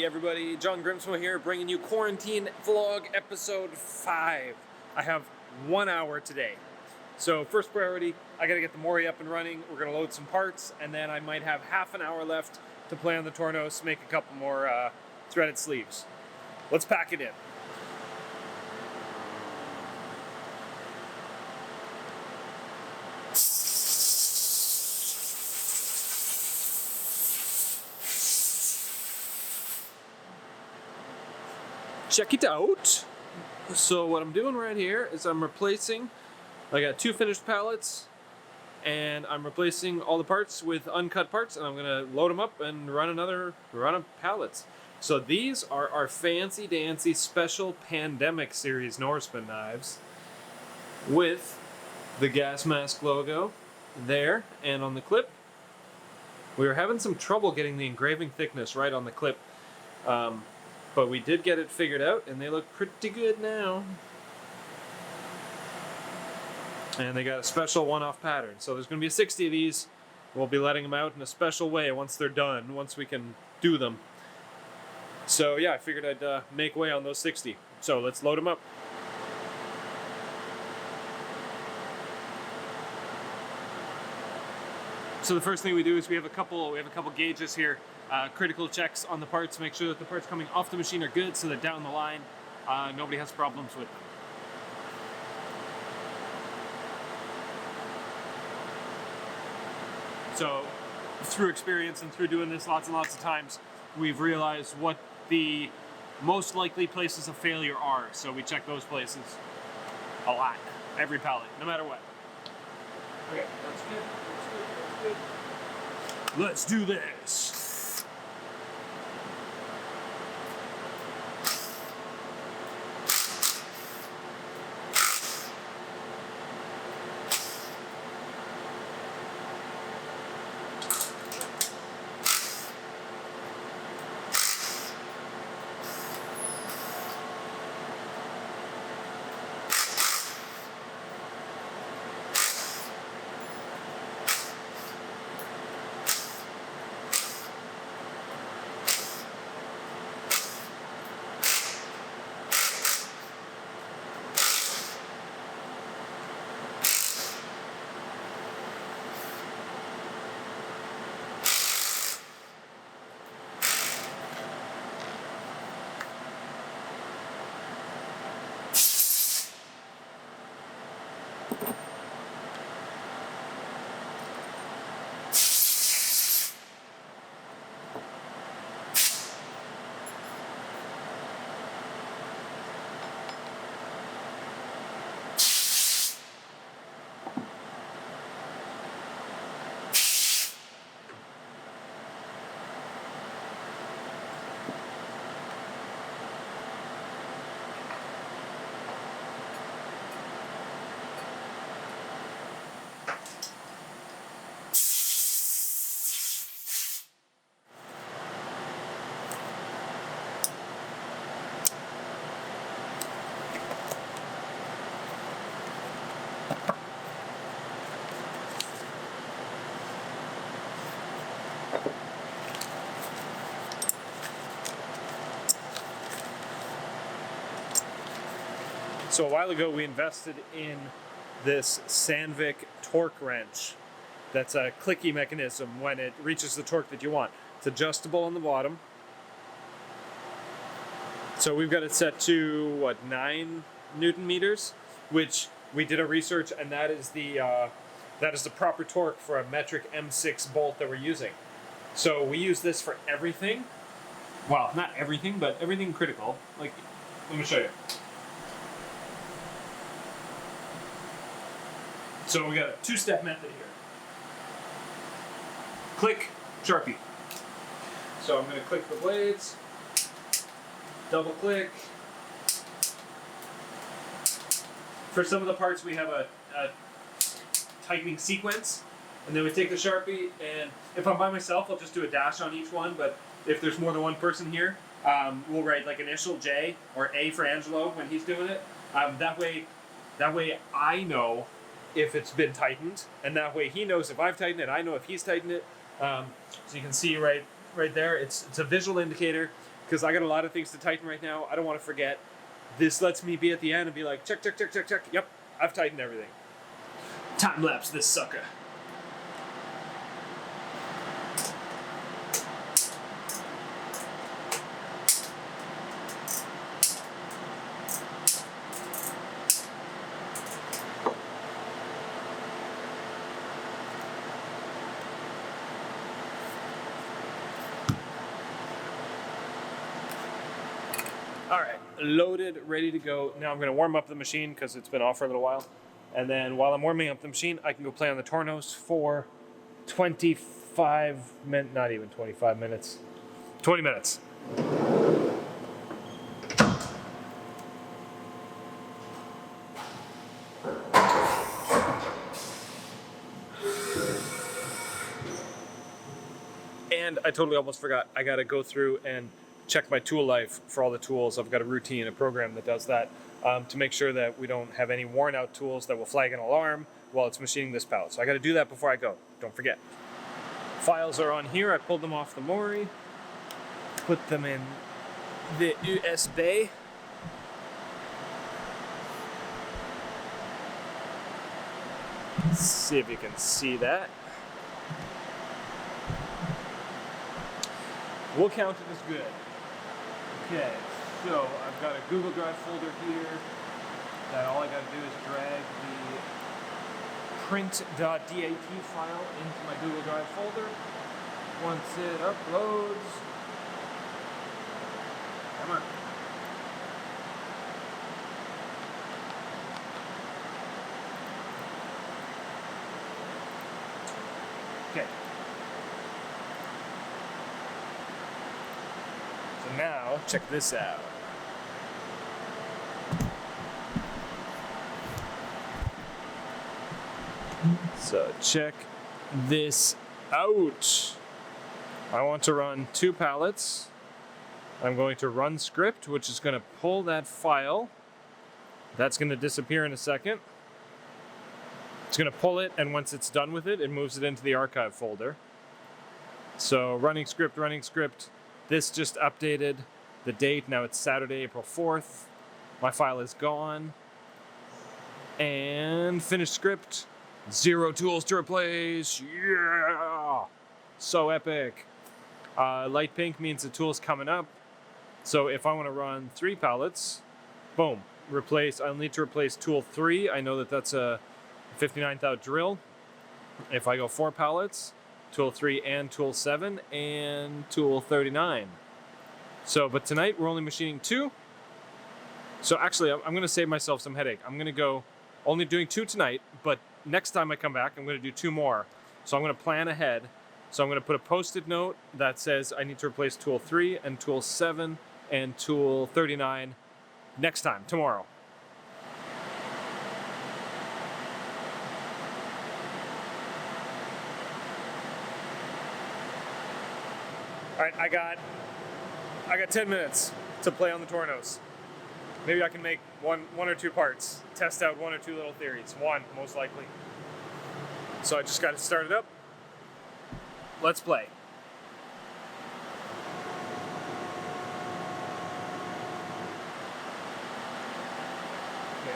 Hey everybody, John Grimsmo here, bringing you Quarantine Vlog Episode 5. I have 1 hour today. So first priority, I gotta get the Mori up and running. We're gonna load some parts, and then I might have half an hour left to play on the Tornos, make a couple more threaded sleeves. Let's pack it in. Check it out. So what I'm doing right here is I'm replacing, I got 2 finished pallets, and I'm replacing all the parts with uncut parts, and I'm gonna load them up and run another run of pallets. So these are our fancy dancy special pandemic series Norseman knives with the gas mask logo there and on the clip. We were having some trouble getting the engraving thickness right on the clip. But we did get it figured out, and they look pretty good now. And they got a special one-off pattern. So there's going to be 60 of these. We'll be letting them out in a special way once they're done, once we can do them. So yeah, I figured I'd make way on those 60. So let's load them up. So the first thing we do is we have a couple gauges here. Critical checks on the parts, make sure that the parts coming off the machine are good so that down the line nobody has problems with them. So through experience and through doing this lots and lots of times, we've realized what the most likely places of failure are. So we check those places a lot, every pallet, no matter what. Okay, that's good, that's good, that's good. Let's do this. So a while ago we invested in this Sandvik torque wrench. That's a clicky mechanism when it reaches the torque that you want. It's adjustable on the bottom. So we've got it set to, what, 9 Newton meters, which we did a research, and that is the proper torque for a metric M6 bolt that we're using. So we use this for everything. Well, not everything, but everything critical. Like, let me show you. So we got a 2-step method here. Click, Sharpie. So I'm going to click the blades, double click. For some of the parts we have a tightening sequence, and then we take the Sharpie, and if I'm by myself I'll just do a dash on each one, but if there's more than one person here, we'll write like initial J or A for Angelo when he's doing it. That way I know if it's been tightened, and that way he knows if I've tightened it, I know if he's tightened it. So you can see right there, it's a visual indicator, because I got a lot of things to tighten right now. I don't want to forget. This lets me be at the end and be like, check, check, check, check, check. Yep, I've tightened everything. Time lapse this sucker. All right, loaded, ready to go. Now I'm gonna warm up the machine because it's been off for a little while. And then while I'm warming up the machine, I can go play on the Tornos for 25 minutes, not even 25 minutes, 20 minutes. And I totally almost forgot, I gotta go through and check my tool life for all the tools. I've got a routine, a program that does that to make sure that we don't have any worn out tools that will flag an alarm while it's machining this pallet. So I got to do that before I go. Don't forget. Files are on here. I pulled them off the mori, put them in the USB. Let's see if you can see that. We'll count it as good. Okay, so I've got a Google Drive folder here that all I got to do is drag the print.dat file into my Google Drive folder. Once it uploads, come on. Okay. So now, check this out. So check this out. I want to run 2 pallets. I'm going to run script, which is going to pull that file. That's going to disappear in a second. It's going to pull it, and once it's done with it, it moves it into the archive folder. So running script, running script. This just updated the date. Now it's Saturday, April 4th. My file is gone. And finish script. 0 tools to replace. Yeah! So epic. Light pink means the tool's coming up. So if I want to run 3 pallets, boom, replace. I'll need to replace tool 3. I know that that's a 59th out drill. If I go 4 pallets, tool 3 and tool 7 and tool 39. So, but tonight we're only machining 2. So actually, I'm going to save myself some headache. I'm going to go only doing 2 tonight, but next time I come back, I'm going to do 2 more. So I'm going to plan ahead. So I'm going to put a post-it note that says I need to replace tool 3 and tool 7 and tool 39 next time, tomorrow. All right, I got 10 minutes to play on the Tornos. Maybe I can make one or 2 parts, test out 1 or 2 little theories. 1, most likely. So I just got to start it up. Let's play. Okay.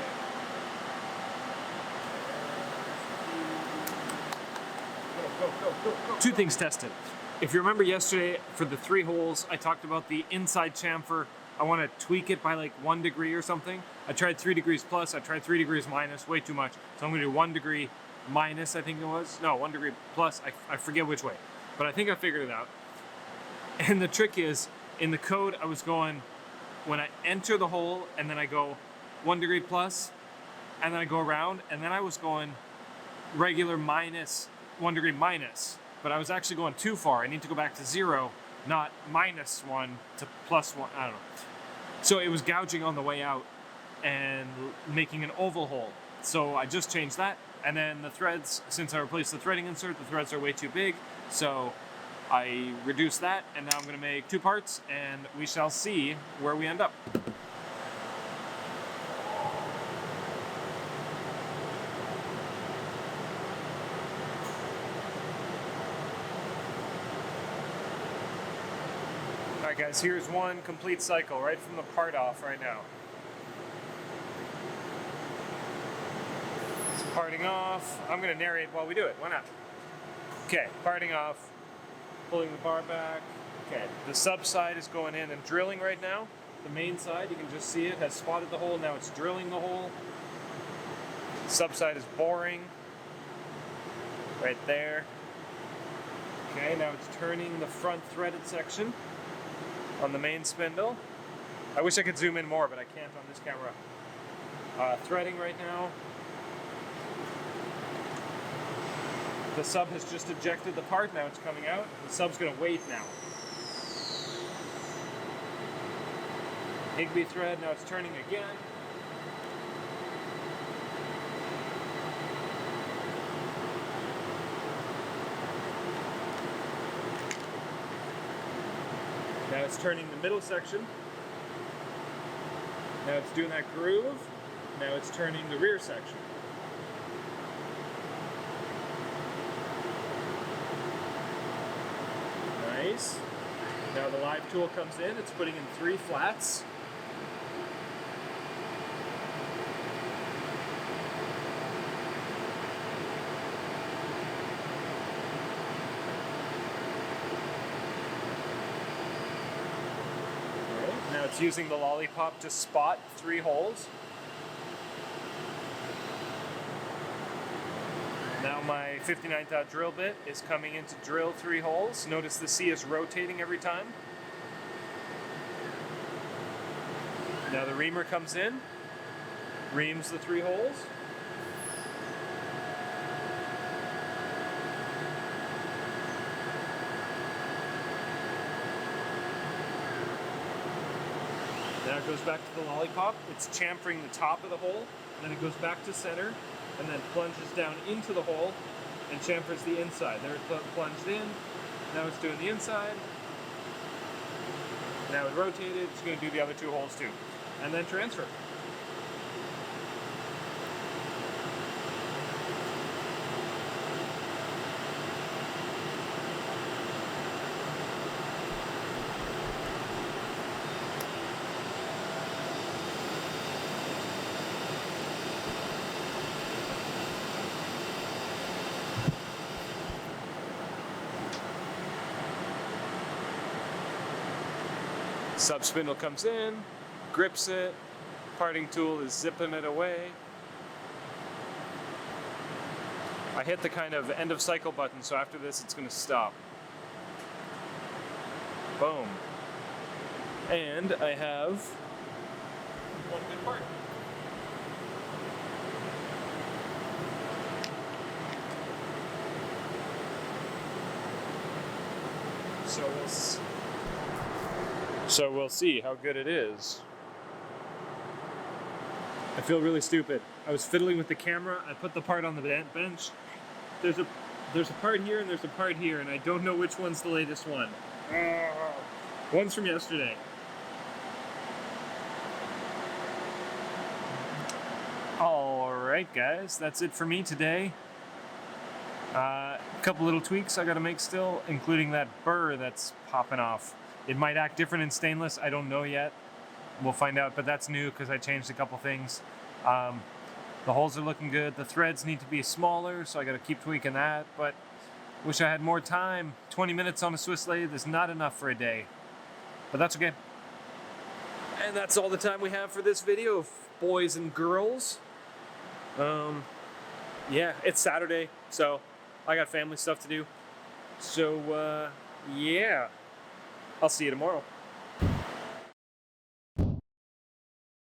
Go. 2 things tested. If you remember yesterday, for the 3 holes, I talked about the inside chamfer. I want to tweak it by like 1 degree or something. I tried 3 degrees plus, I tried 3 degrees minus, way too much. So I'm going to do 1 degree minus, I think it was. No, 1 degree plus, I forget which way. But I think I figured it out. And the trick is, in the code, I was going, when I enter the hole, and then I go 1 degree plus, and then I go around, and then I was going regular minus, 1 degree minus. But I was actually going too far. I need to go back to 0, not -1 to +1, I don't know. So it was gouging on the way out and making an oval hole. So I just changed that. And then the threads, since I replaced the threading insert, the threads are way too big. So I reduced that, and now I'm going to make 2 parts, and we shall see where we end up. Alright guys, here's one complete cycle right from the part off right now. It's parting off. I'm going to narrate while we do it. Why not? Okay, parting off. Pulling the bar back. Okay, the sub side is going in and drilling right now. The main side, you can just see it, has spotted the hole. Now it's drilling the hole. The sub side is boring. Right there. Okay, now it's turning the front threaded section on the main spindle. I wish I could zoom in more, but I can't on this camera. Threading right now. The sub has just ejected the part, now it's coming out. The sub's going to wait now. Higby thread, now it's turning again. Now it's turning the middle section. Now it's doing that groove. Now it's turning the rear section. Nice. Now the live tool comes in, it's putting in 3 flats. Now it's using the lollipop to spot 3 holes. Now my 59th drill bit is coming in to drill 3 holes. Notice the C is rotating every time. Now the reamer comes in, reams the 3 holes. Now it goes back to the lollipop. It's chamfering the top of the hole, then it goes back to center, and then plunges down into the hole and chamfers the inside. There it plunged in, now it's doing the inside. Now it rotated, it's going to do the other 2 holes too. And then transfer. Sub spindle comes in, grips it, parting tool is zipping it away. I hit the kind of end of cycle button, so after this it's going to stop. Boom. And I have one good part. So we'll see how good it is. I feel really stupid. I was fiddling with the camera. I put the part on the bench. There's a part here and there's a part here, and I don't know which one's the latest one. One's from yesterday. Alright guys, that's it for me today. A couple little tweaks I gotta make still, including that burr that's popping off. It might act different in stainless, I don't know yet. We'll find out, but that's new because I changed a couple things. The holes are looking good. The threads need to be smaller, so I gotta keep tweaking that, but wish I had more time. 20 minutes on a Swiss lathe is not enough for a day, but that's okay. And that's all the time we have for this video, boys and girls. Yeah, it's Saturday, so I got family stuff to do. So, yeah. I'll see you tomorrow.